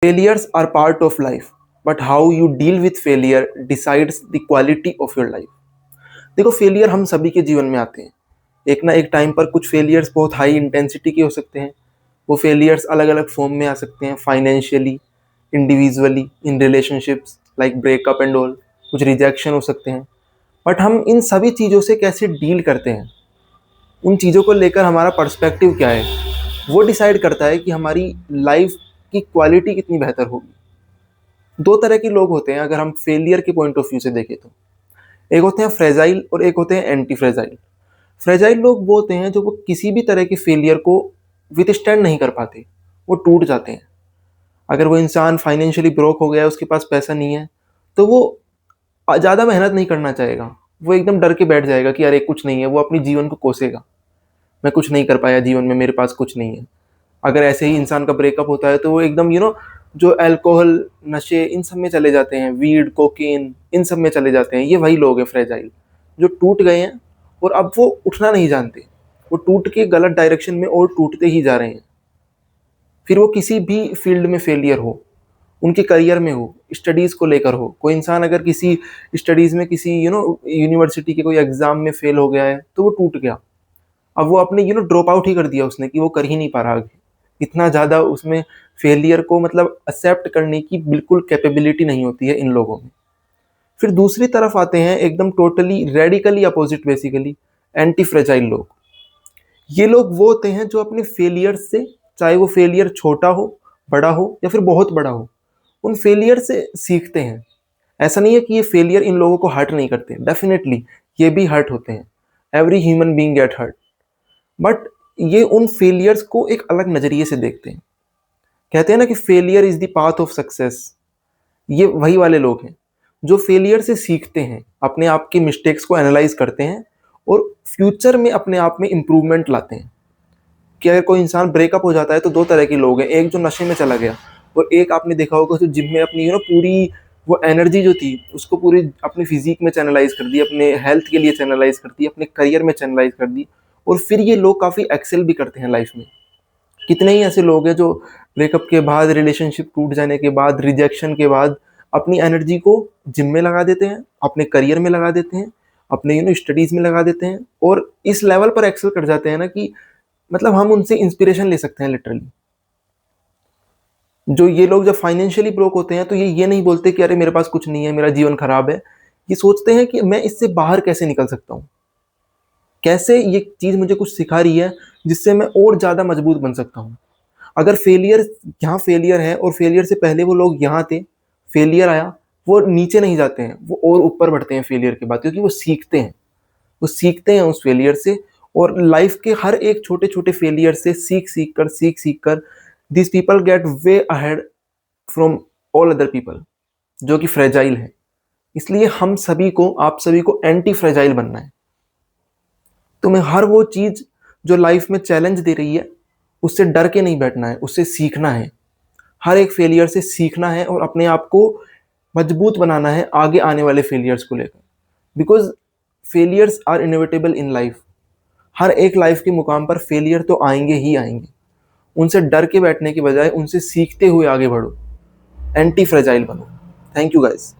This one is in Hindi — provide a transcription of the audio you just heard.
Failures are part of life, but how you deal with failure decides the quality of your life. देखो, फेलियर हम सभी के जीवन में आते हैं। एक ना एक टाइम पर कुछ फेलियर्स बहुत हाई इंटेंसिटी के हो सकते हैं। वो फेलियर्स अलग अलग फॉर्म में आ सकते हैं, financially, individually, in relationships like breakup and all. कुछ रिजेक्शन हो सकते हैं। बट हम इन सभी चीज़ों से कैसे डील करते हैं, उन चीज़ों को लेकर हमारा पर्सपेक्टिव क्या है, वो डिसाइड करता है कि हमारी लाइफ की क्वालिटी कितनी बेहतर होगी। दो तरह के लोग होते हैं अगर हम फेलियर के पॉइंट ऑफ व्यू से देखें तो। एक होते हैं फ्रेजाइल और एक होते हैं एंटी फ्रेजाइल। फ्रेजाइल लोग वो होते हैं जो वो किसी भी तरह के फेलियर को विथस्टैंड नहीं कर पाते, वो टूट जाते हैं। अगर वो इंसान फाइनेंशियली ब्रोक हो गया है, उसके पास पैसा नहीं है, तो वो ज़्यादा मेहनत नहीं करना चाहेगा। वो एकदम डर के बैठ जाएगा कि अरे कुछ नहीं है, वो अपनी जीवन को कोसेगा, मैं कुछ नहीं कर पाया जीवन में, मेरे पास कुछ नहीं है। अगर ऐसे ही इंसान का ब्रेकअप होता है तो वो एकदम जो अल्कोहल, नशे, इन सब में चले जाते हैं, वीड, कोकेन, इन सब में चले जाते हैं। ये वही लोग हैं फ्रेजाइल, जो टूट गए हैं और अब वो उठना नहीं जानते। वो टूट के गलत डायरेक्शन में और टूटते ही जा रहे हैं। फिर वो किसी भी फील्ड में फेलियर हो, उनके करियर में हो, स्टडीज़ को लेकर हो। कोई इंसान अगर किसी स्टडीज़ में किसी यूनिवर्सिटी के कोई एग्ज़ाम में फेल हो गया है तो वो टूट गया। अब वो अपने ड्रॉप आउट ही कर दिया उसने कि वो कर ही नहीं पा रहा आगे। इतना ज़्यादा उसमें फेलियर को मतलब एक्सेप्ट करने की बिल्कुल कैपेबिलिटी नहीं होती है इन लोगों में। फिर दूसरी तरफ आते हैं एकदम totally radically opposite, basically anti fragile लोग। ये लोग वो होते हैं जो अपने फेलियर से, चाहे वो फेलियर छोटा हो, बड़ा हो या फिर बहुत बड़ा हो, उन फेलियर से सीखते हैं। ऐसा नहीं है कि ये फेलियर इन लोगों को हर्ट नहीं करते, डेफिनेटली ये भी हर्ट होते हैं। Every human being get hurt. But ये उन फेलियर्स को एक अलग नज़रिए से देखते हैं। कहते हैं ना कि failure is the path of success. ये वही वाले लोग हैं जो फेलियर से सीखते हैं, अपने आप के मिस्टेक्स को एनालाइज करते हैं और फ्यूचर में अपने आप में इम्प्रूवमेंट लाते हैं। कि अगर कोई इंसान ब्रेकअप हो जाता है तो दो तरह के लोग हैं, एक जो नशे में चला गया और एक आपने देखा होगा जो जिम में अपनी पूरी वो एनर्जी जो थी उसको पूरी अपनी फिजिक में चैनलाइज कर दी, अपने हेल्थ के लिए चैनलाइज कर दी, अपने करियर में चैनलाइज कर दी। और फिर ये लोग काफ़ी एक्सेल भी करते हैं लाइफ में। कितने ही ऐसे लोग हैं जो ब्रेकअप के बाद, रिलेशनशिप टूट जाने के बाद, रिजेक्शन के बाद अपनी एनर्जी को जिम में लगा देते हैं, अपने करियर में लगा देते हैं, अपने स्टडीज़ में लगा देते हैं और इस लेवल पर एक्सेल कर जाते हैं ना कि मतलब हम उनसे इंस्पिरेशन ले सकते हैं लिटरली। जो ये लोग जब फाइनेंशियली ब्रोक होते हैं तो ये नहीं बोलते कि अरे मेरे पास कुछ नहीं है, मेरा जीवन खराब है। ये सोचते हैं कि मैं इससे बाहर कैसे निकल सकता हूँ, कैसे ये चीज़ मुझे कुछ सिखा रही है जिससे मैं और ज़्यादा मजबूत बन सकता हूँ। अगर फेलियर, यहाँ फेलियर है और फेलियर से पहले वो लोग यहाँ थे, फेलियर आया, वो नीचे नहीं जाते हैं, वो और ऊपर बढ़ते हैं फेलियर के बाद, क्योंकि वो सीखते हैं। वो सीखते हैं उस फेलियर से और लाइफ के हर एक छोटे छोटे फेलियर से सीख कर this people get way ahead from all other people जो कि फ्रेजाइल है। इसलिए हम सभी को, आप सभी को एंटी फ्रेजाइल बनना है। तुम्हें हर वो चीज़ जो लाइफ में चैलेंज दे रही है उससे डर के नहीं बैठना है, उससे सीखना है। हर एक फेलियर से सीखना है और अपने आप को मजबूत बनाना है आगे आने वाले फेलियर्स को लेकर। Because failures are inevitable in life. हर एक लाइफ के मुकाम पर फेलियर तो आएंगे ही आएंगे। उनसे डर के बैठने के बजाय उनसे सीखते हुए आगे बढ़ो, एंटी फ्रेजाइल बनो। Thank you guys.